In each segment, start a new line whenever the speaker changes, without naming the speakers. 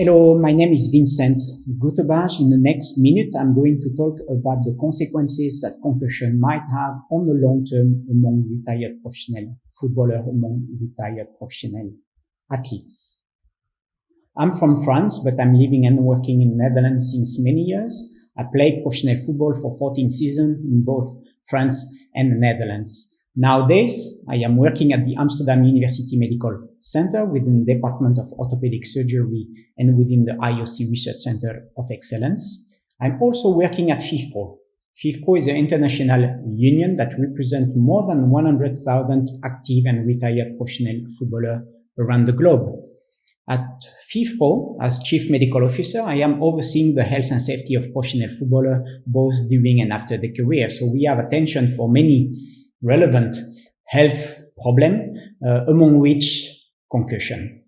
Hello, my name is Vincent Gouttebarge. In the next minute, I'm going to talk about the consequences that concussion might have on the long term among retired professional footballers, among retired professional athletes. I'm from France, but I'm living and working in the Netherlands since many years. I played professional football for 14 seasons in both France and the Netherlands. Nowadays, I am working at the Amsterdam University Medical Center within the Department of Orthopedic Surgery and within the IOC Research Center of Excellence. I'm also working at FIFPRO. FIFPRO is an international union that represents more than 100,000 active and retired professional footballers around the globe. At FIFPRO, as Chief Medical Officer, I am overseeing the health and safety of professional footballers both during and after their career. So we have attention for many relevant health problems, among which concussion.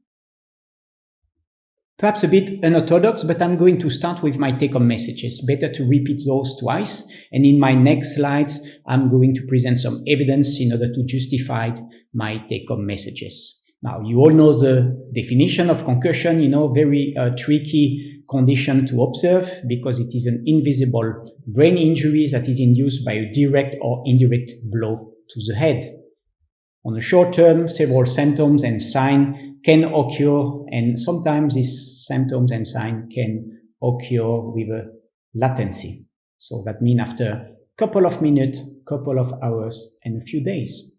Perhaps a bit unorthodox, but I'm going to start with my take-home messages. Better to repeat those twice. And in my next slides, I'm going to present some evidence in order to justify my take-home messages. Now, you all know the definition of concussion, very tricky condition to observe because it is an invisible brain injury that is induced by a direct or indirect blow to the head. On the short term, several symptoms and signs can occur, and sometimes these symptoms and signs can occur with a latency. So that means after a couple of minutes, couple of hours, and a few days.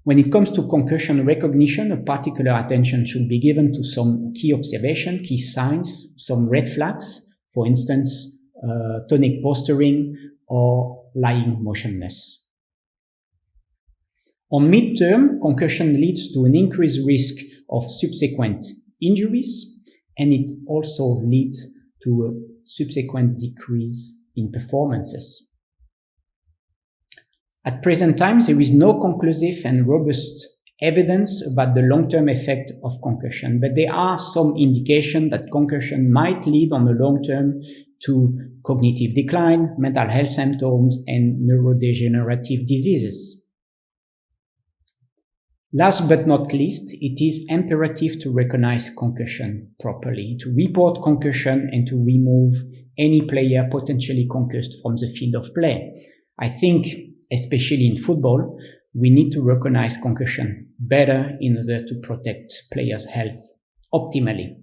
When it comes to concussion recognition, a particular attention should be given to some key observations, key signs, some red flags, for instance, tonic posturing or lying motionless. On mid-term, concussion leads to an increased risk of subsequent injuries, and it also leads to a subsequent decrease in performances. At present time, there is no conclusive and robust evidence about the long-term effect of concussion, but there are some indications that concussion might lead on the long term to cognitive decline, mental health symptoms, and neurodegenerative diseases. Last but not least, it is imperative to recognize concussion properly, to report concussion and to remove any player potentially concussed from the field of play. I think especially in football, we need to recognize concussion better in order to protect players' health optimally.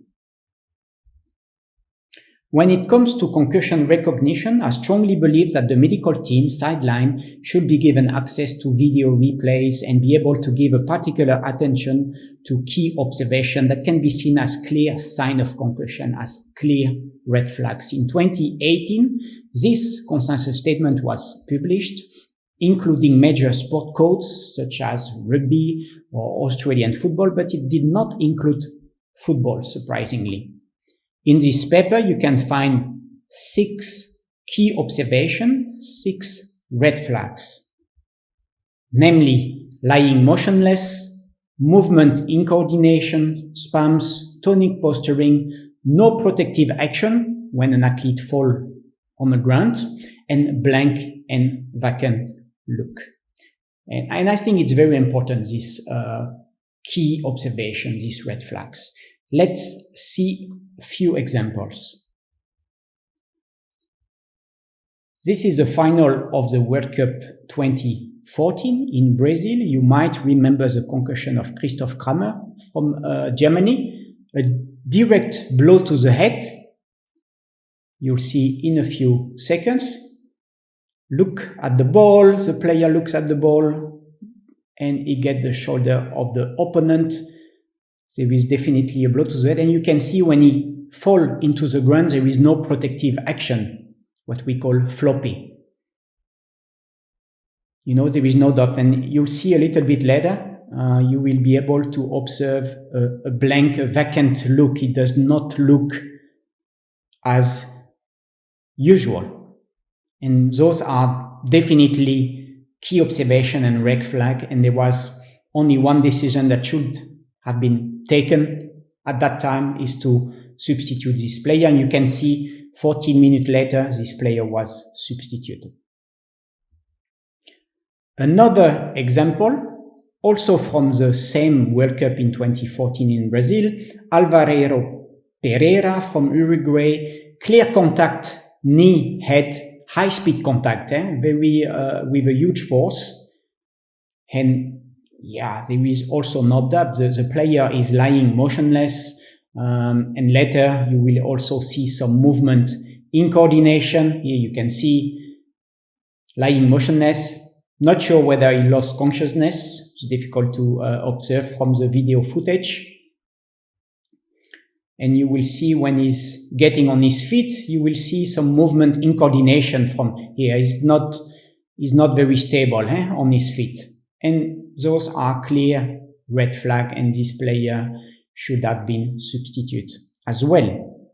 When it comes to concussion recognition, I strongly believe that the medical team sideline should be given access to video replays and be able to give a particular attention to key observation that can be seen as clear sign of concussion, as clear red flags. In 2018, this consensus statement was published, including major sport codes such as rugby or Australian football, but it did not include football, surprisingly. In this paper, you can find 6 key observations, 6 red flags, namely lying motionless, movement incoordination, spasms, tonic posturing, no protective action when an athlete falls on the ground, and blank and vacant look. And I think it's very important, this key observation, these red flags. Let's see a few examples. This is the final of the World Cup 2014 in Brazil. You might remember the concussion of Christoph Kramer from Germany. A direct blow to the head. You'll see in a few seconds. Look at the ball, the player looks at the ball, and he gets the shoulder of the opponent. There is definitely a blow to the head, and you can see when he falls into the ground, there is no protective action, what we call floppy. There is no doubt, and you'll see a little bit later, you will be able to observe a blank, a vacant look. It does not look as usual. And those are definitely key observation and red flag. And there was only one decision that should have been taken at that time, is to substitute this player. And you can see 14 minutes later, this player was substituted. Another example Also from the same World Cup in 2014 in Brazil, Alvaro Pereira from Uruguay, clear contact, knee, head, high-speed contact, very with a huge force. And yeah, there is also no doubt the player is lying motionless, and later you will also see some movement in coordination. Here you can see lying motionless, not sure whether he lost consciousness. It's difficult to observe from the video footage. And you will see when he's getting on his feet, you will see some movement in coordination from here. He's not very stable on his feet. And those are clear red flag, and this player should have been substituted as well.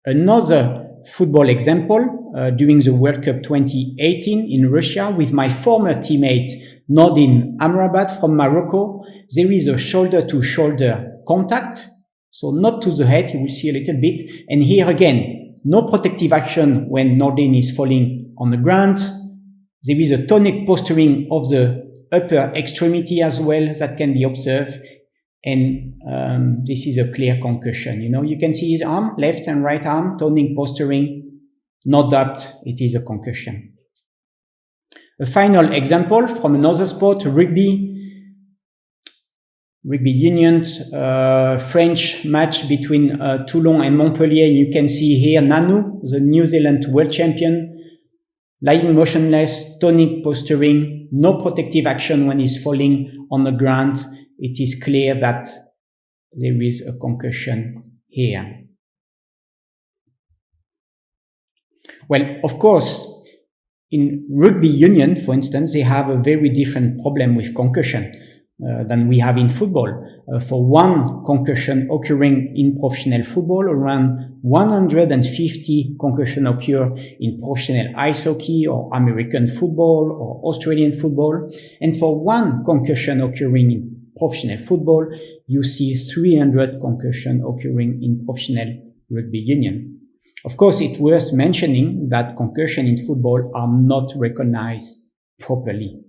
Another football example, during the World Cup 2018 in Russia with my former teammate Nordin Amrabat from Morocco, there is a shoulder-to-shoulder contact. So not to the head, you will see a little bit. And here again, no protective action when Nordin is falling on the ground. There is a tonic posturing of the upper extremity as well that can be observed. And this is a clear concussion. You can see his arm, left and right arm, tonic posturing. No doubt it is a concussion. A final example from another sport, rugby union, French match between Toulon and Montpellier. You can see here Nanu, the New Zealand world champion, lying motionless, tonic posturing, no protective action when he's falling on the ground. It is clear that there is a concussion here. Well, of course, in rugby union, for instance, they have a very different problem with concussion than we have in football. For one concussion occurring in professional football, around 150 concussions occur in professional ice hockey or American football or Australian football. And for one concussion occurring in professional football, you see 300 concussions occurring in professional rugby union. Of course, it's worth mentioning that concussions in football are not recognized properly.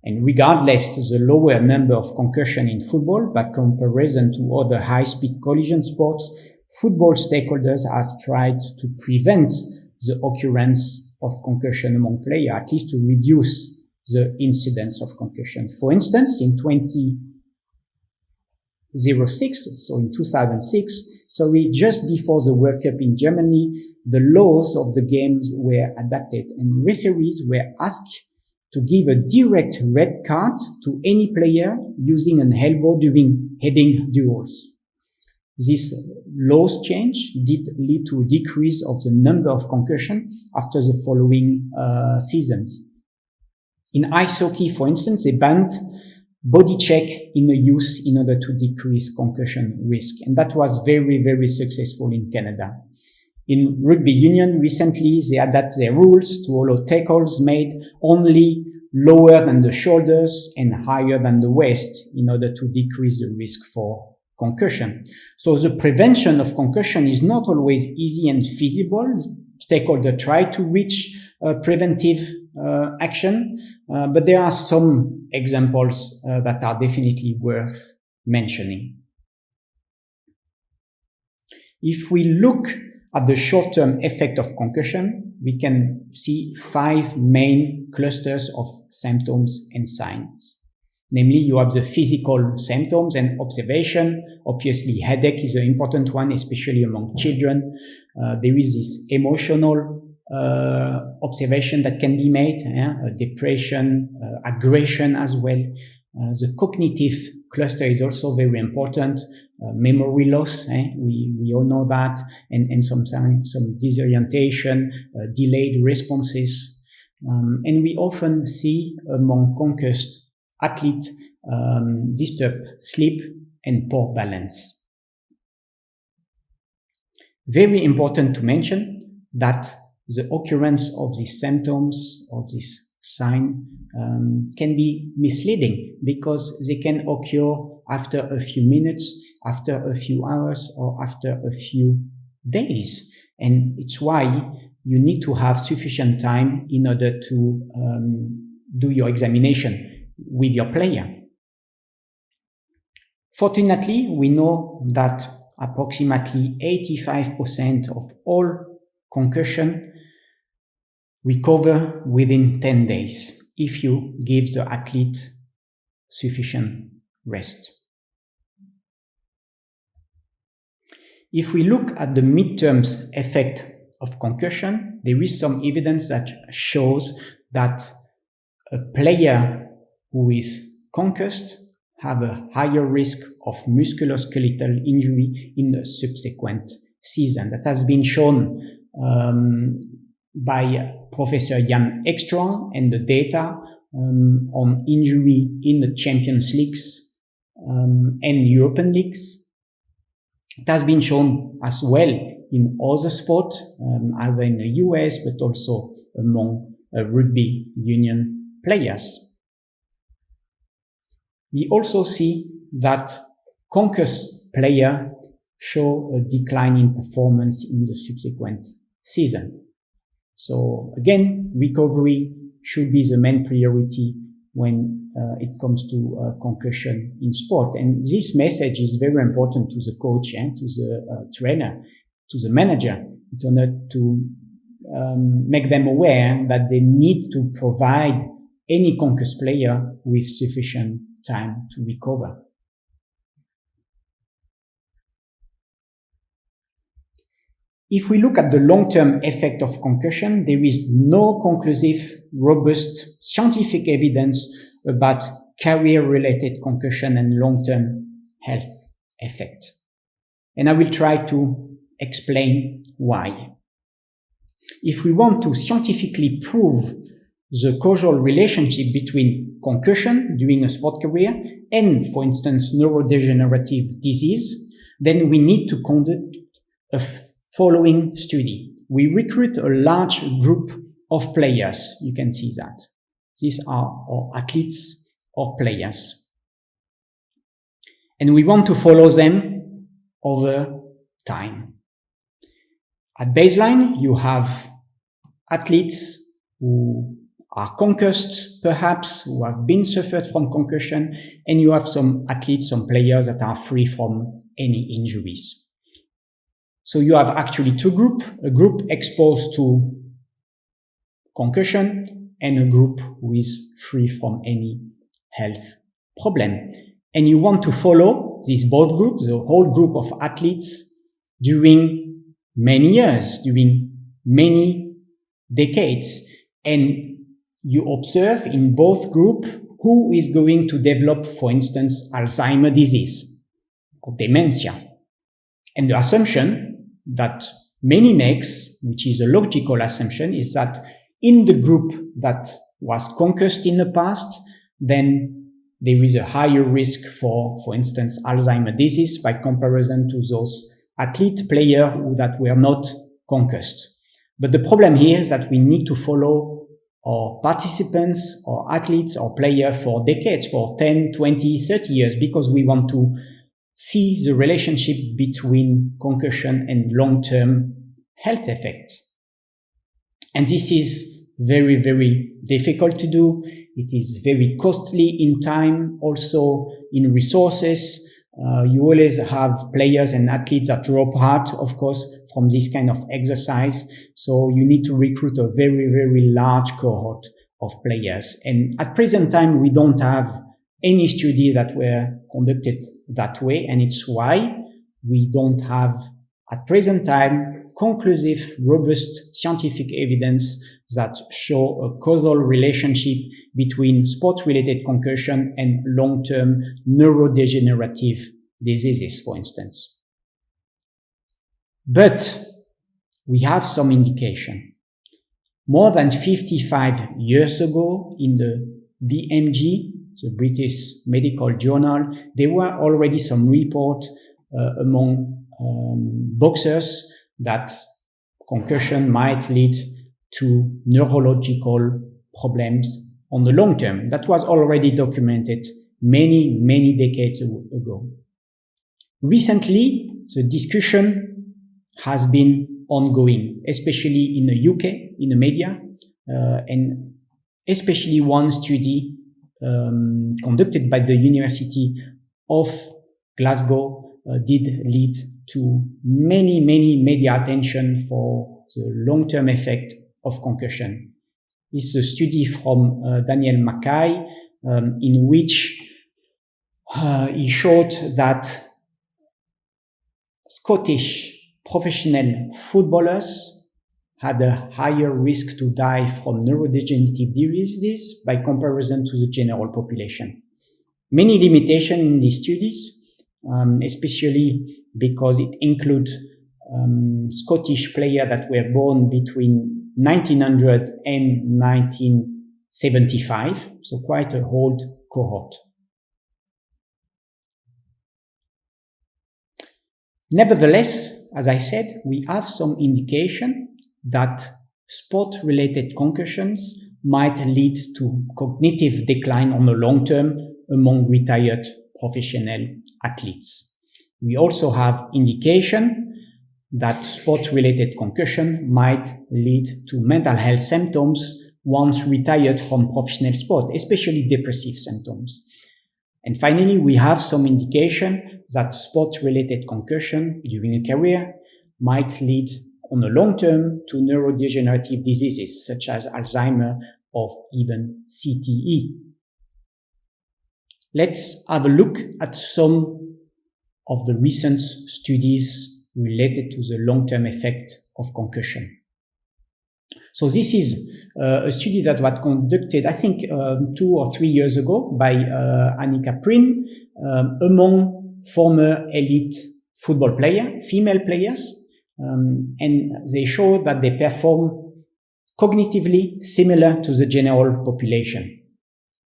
And regardless to the lower number of concussions in football by comparison to other high-speed collision sports, football stakeholders have tried to prevent the occurrence of concussion among players, at least to reduce the incidence of concussion. For instance, in 2006, just before the World Cup in Germany, the laws of the games were adapted and referees were asked to give a direct red card to any player using an elbow during heading duels. This laws change did lead to a decrease of the number of concussions after the following seasons. In ice hockey, for instance, they banned body check in the youth in order to decrease concussion risk. And that was very, very successful in Canada. In rugby union, recently, they adapted their rules to allow tackles made only lower than the shoulders and higher than the waist in order to decrease the risk for concussion. So the prevention of concussion is not always easy and feasible. Stakeholders try to reach preventive action, but there are some examples that are definitely worth mentioning. If we look at the short-term effect of concussion, we can see 5 main clusters of symptoms and signs. Namely, you have the physical symptoms and observation. Obviously, headache is an important one, especially among children. There is this emotional observation that can be made, depression, aggression as well. The cognitive cluster is also very important. Memory loss, we all know that, and some disorientation, delayed responses. And we often see among concussed athletes disturbed sleep and poor balance. Very important to mention that the occurrence of these symptoms, of this sign, can be misleading because they can occur after a few minutes, after a few hours, or after a few days. And it's why you need to have sufficient time in order to do your examination with your player. Fortunately, we know that approximately 85% of all concussion recover within 10 days if you give the athlete sufficient rest. If we look at the midterm effect of concussion, there is some evidence that shows that a player who is concussed have a higher risk of musculoskeletal injury in the subsequent season. That has been shown by Professor Jan Ekström, and the data on injury in the Champions Leagues and European Leagues. It has been shown as well in other sports, either in the US, but also among rugby union players. We also see that concussed players show a decline in performance in the subsequent season. So again, recovery should be the main priority when it comes to concussion in sport. And this message is very important to the coach and to the trainer, to the manager, in order to make them aware that they need to provide any concussed player with sufficient time to recover. If we look at the long-term effect of concussion, there is no conclusive, robust scientific evidence about career-related concussion and long-term health effect. And I will try to explain why. If we want to scientifically prove the causal relationship between concussion during a sport career and, for instance, neurodegenerative disease, then we need to conduct a following study. We recruit a large group of players. You can see that. These are our athletes or players. And we want to follow them over time. At baseline, you have athletes who are concussed, perhaps, who have been suffered from concussion, and you have some athletes, some players that are free from any injuries. So you have actually two groups, a group exposed to concussion and a group who is free from any health problem. And you want to follow these both groups, the whole group of athletes, during many years, during many decades. And you observe in both groups who is going to develop, for instance, Alzheimer's disease or dementia. And the assumption that many makes, which is a logical assumption, is that in the group that was concussed in the past, then there is a higher risk for instance, Alzheimer's disease by comparison to those athlete players that were not concussed. But the problem here is that we need to follow our participants, or athletes, or players for decades, for 10, 20, 30 years, because we want to see the relationship between concussion and long-term health effects. And this is very, very difficult to do. It is very costly in time, also in resources. You always have players and athletes that drop out, of course, from this kind of exercise. So you need to recruit a very, very large cohort of players. And at present time, we don't have any studies that were conducted that way, and it's why we don't have, at present time, conclusive, robust scientific evidence that show a causal relationship between sport-related concussion and long-term neurodegenerative diseases, for instance. But we have some indication. More than 55 years ago, in the BMJ, the British Medical Journal, there were already some reports among boxers that concussion might lead to neurological problems on the long term. That was already documented many, many decades ago. Recently, the discussion has been ongoing, especially in the UK, in the media, and especially one study conducted by the University of Glasgow did lead to many media attention for the long-term effect of concussion. This is a study from Daniel Mackay, in which he showed that Scottish professional footballers had a higher risk to die from neurodegenerative diseases by comparison to the general population. Many limitations in these studies, especially because it includes Scottish players that were born between 1900 and 1975, so quite an old cohort. Nevertheless, as I said, we have some indication that sport-related concussions might lead to cognitive decline on the long term among retired professional athletes. We also have indication that sport-related concussion might lead to mental health symptoms once retired from professional sport, especially depressive symptoms. And finally, we have some indication that sport-related concussion during a career might lead on the long term to neurodegenerative diseases such as Alzheimer's or even CTE. Let's have a look at some of the recent studies related to the long-term effect of concussion. So this is a study that was conducted, I think, 2 or 3 years ago by Annika Prin among former elite football players, female players, and they showed that they perform cognitively similar to the general population.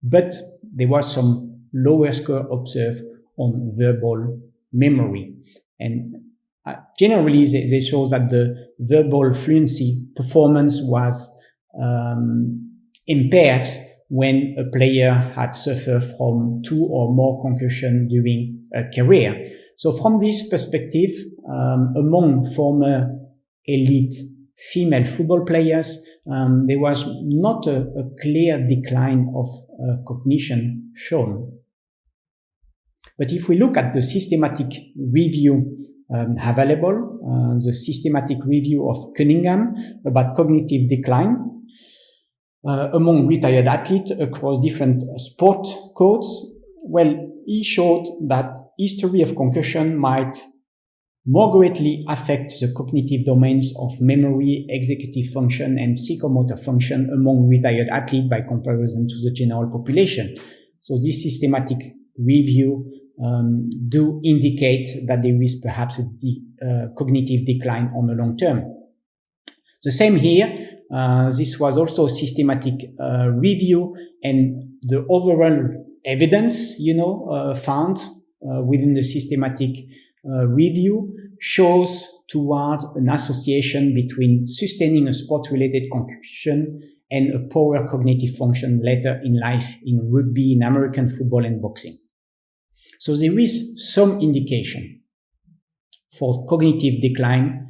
But there was some lower score observed on verbal memory. And generally, they show that the verbal fluency performance was impaired when a player had suffered from 2 or more concussions during a career. So from this perspective, among former elite female football players, there was not a clear decline of cognition shown. But if we look at the systematic review available, the systematic review of Cunningham about cognitive decline among retired athletes across different sport codes, well, he showed that history of concussion might more greatly affect the cognitive domains of memory, executive function, and psychomotor function among retired athletes by comparison to the general population. So this systematic review do indicate that there is perhaps a cognitive decline on the long term. The same here, this was also a systematic review, and the overall evidence, found within the systematic review shows toward an association between sustaining a sport-related concussion and a poor cognitive function later in life in rugby, in American football, and boxing. So there is some indication for cognitive decline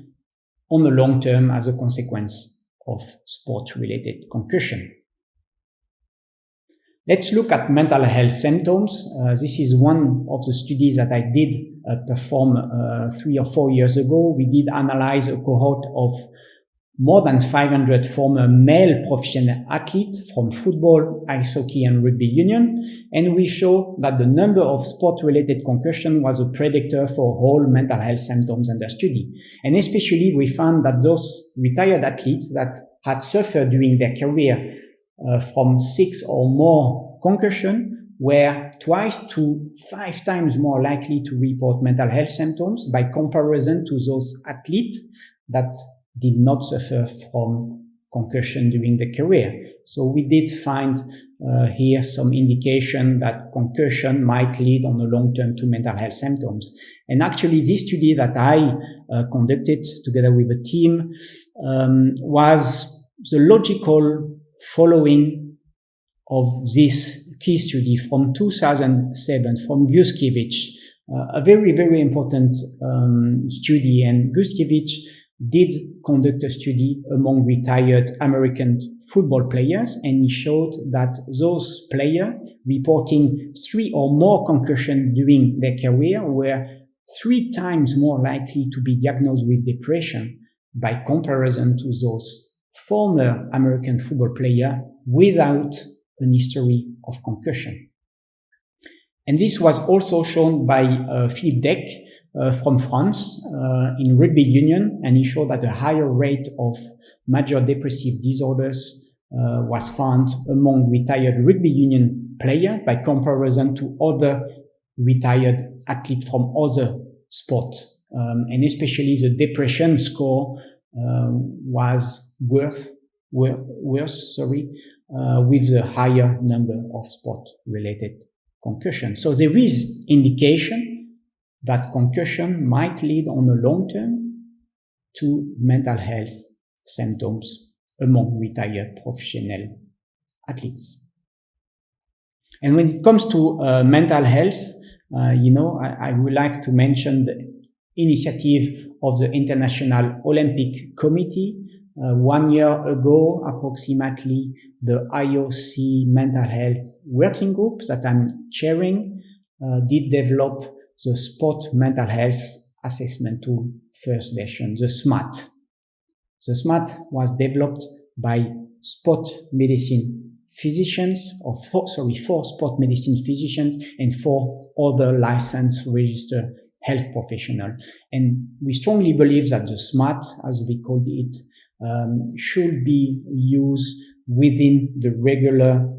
on the long term as a consequence of sport-related concussion. Let's look at mental health symptoms. This is one of the studies that I did perform 3 or 4 years ago. We did analyze a cohort of more than 500 former male professional athletes from football, ice hockey, and rugby union, and we show that the number of sport-related concussion was a predictor for all mental health symptoms under study. And especially, we found that those retired athletes that had suffered during their career from 6 or more concussion were twice to 5 times more likely to report mental health symptoms by comparison to those athletes that did not suffer from concussion during the career. So we did find here some indication that concussion might lead on the long term to mental health symptoms. And actually this study that I conducted together with a team was the logical following of this key study from 2007 from Guskiewicz, a very, very important study. And Guskiewicz did conduct a study among retired American football players, and he showed that those players reporting 3 or more concussions during their career were 3 times more likely to be diagnosed with depression by comparison to those former American football players without an history of concussion. And this was also shown by Philippe Deck from France in rugby union, and he showed that a higher rate of major depressive disorders was found among retired rugby union players by comparison to other retired athletes from other sports. And especially the depression score was worse, with the higher number of sport-related concussions. So there is indication that concussion might lead on the long term to mental health symptoms among retired professional athletes. And when it comes to mental health, I would like to mention the initiative of the International Olympic Committee. 1 year ago, approximately, the IOC Mental Health Working Group that I'm chairing did develop the Sport Mental Health Assessment Tool first version, the SMAT. The SMAT was developed by sport medicine physicians, for sport medicine physicians and 4 other licensed registered health professionals. And we strongly believe that the SMAT, as we called it, should be used within the regular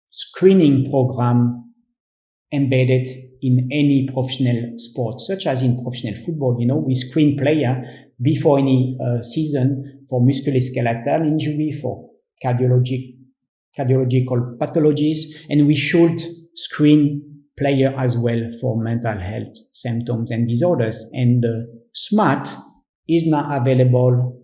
screening program embedded in any professional sport, such as in professional football. We screen players before any season for musculoskeletal injury, for cardiological pathologies, and we should screen players as well for mental health symptoms and disorders. And the SMAT is now available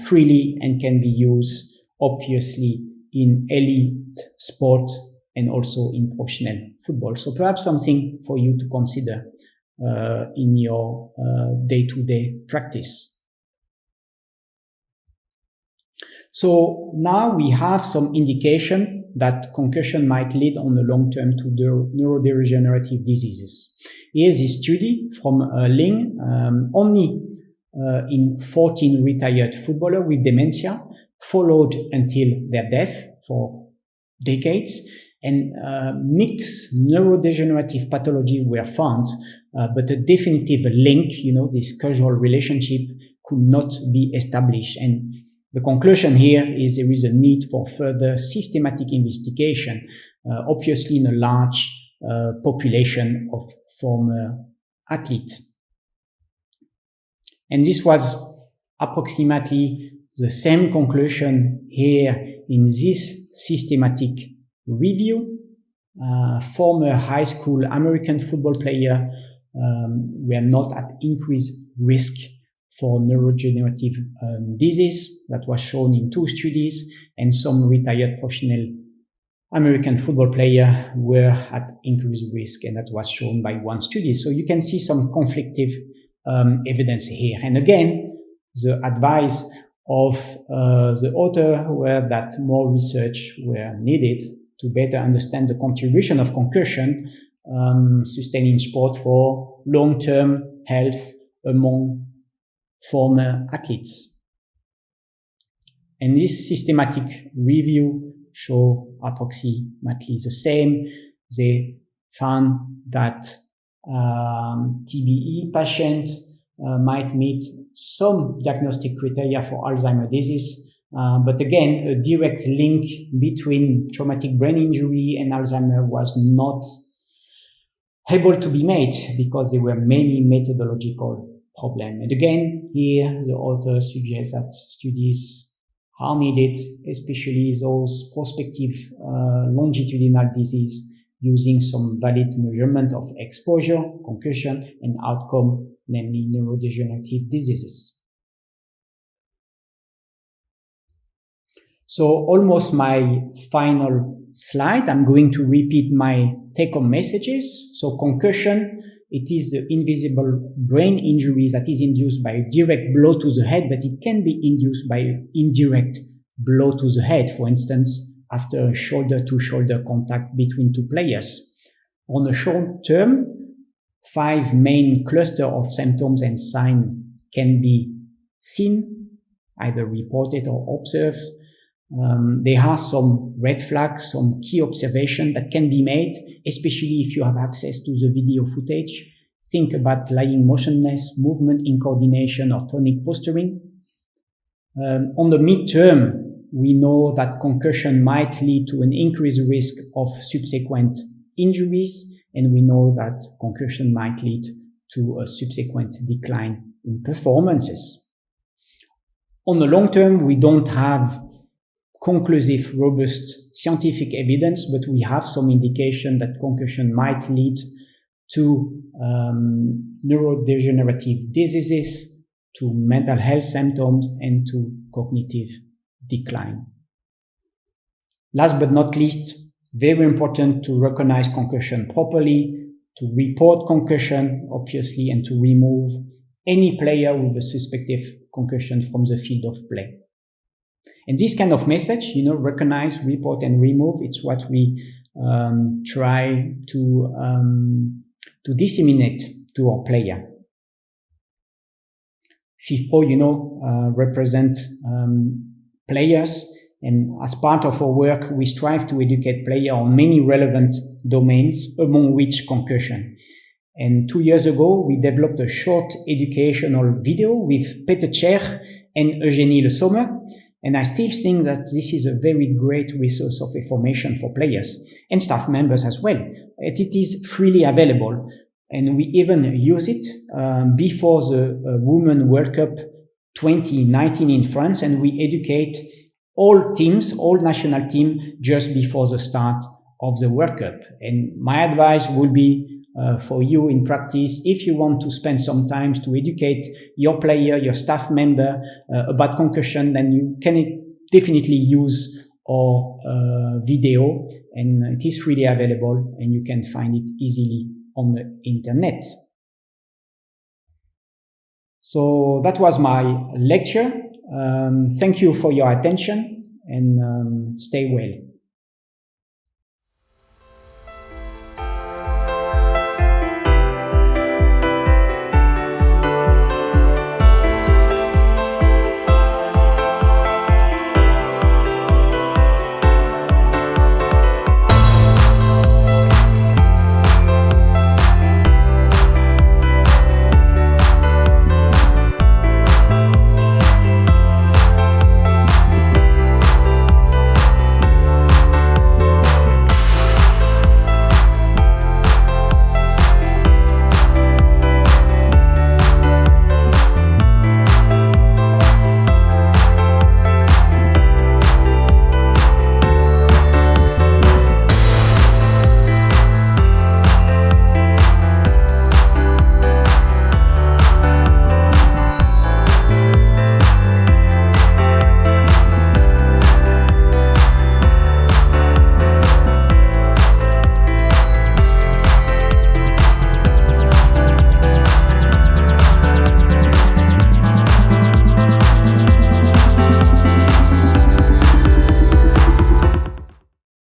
freely and can be used, obviously, in elite sport and also in professional football. So perhaps something for you to consider in your day-to-day practice. So now we have some indication that concussion might lead on the long term to neurodegenerative diseases. Here's a study from Ling, only in 14 retired footballers with dementia, followed until their death for decades, and mixed neurodegenerative pathology were found, but a definitive link, this causal relationship could not be established. And the conclusion here is there is a need for further systematic investigation, obviously in a large population of former athletes. And this was approximately the same conclusion here in this systematic review. Former high school American football players were not at increased risk for neurodegenerative disease. That was shown in 2 studies, and some retired professional American football players were at increased risk, and that was shown by 1 study. So you can see some conflicting evidence here. And again, the advice of the author were that more research were needed to better understand the contribution of concussion sustained in sport for long-term health among former athletes. And this systematic review show approximately the same. They found that TBE patient might meet some diagnostic criteria for Alzheimer's disease, but again, a direct link between traumatic brain injury and Alzheimer's was not able to be made because there were many methodological problems. And again, here the author suggests that studies are needed, especially those prospective longitudinal disease, using some valid measurement of exposure, concussion, and outcome, namely neurodegenerative diseases. So almost my final slide. I'm going to repeat my take-home messages. So concussion it is the invisible brain injury that is induced by a direct blow to the head, but it can be induced by indirect blow to the head, for instance, after a shoulder-to-shoulder contact between two players. On the short term, 5 main clusters of symptoms and signs can be seen, either reported or observed. There are some red flags, some key observations that can be made, especially if you have access to the video footage. Think about lying motionless, movement in coordination, or tonic posturing. On the midterm, we know that concussion might lead to an increased risk of subsequent injuries, and we know that concussion might lead to a subsequent decline in performances. On the long term, we don't have conclusive, robust scientific evidence, but we have some indication that concussion might lead to neurodegenerative diseases, to mental health symptoms, and to cognitive decline. Last but not least, very important to recognize concussion properly, to report concussion, obviously, and to remove any player with a suspected concussion from the field of play. And this kind of message, recognize, report, and remove, it's what we try to disseminate to our player. FIFPRO, represent players, and as part of our work, we strive to educate players on many relevant domains, among which concussion. And 2 years ago, we developed a short educational video with Peter Cher and Eugénie Le Sommer. And I still think that this is a very great resource of information for players and staff members as well. It is freely available, and we even use it before the Women's World Cup 2019 in France, and we educate all teams, all national teams, just before the start of the World Cup. And my advice would be for you in practice, if you want to spend some time to educate your player, your staff member about concussion, then you can definitely use our video, and it is freely available, and you can find it easily on the internet. So that was my lecture. Thank you for your attention, and stay well.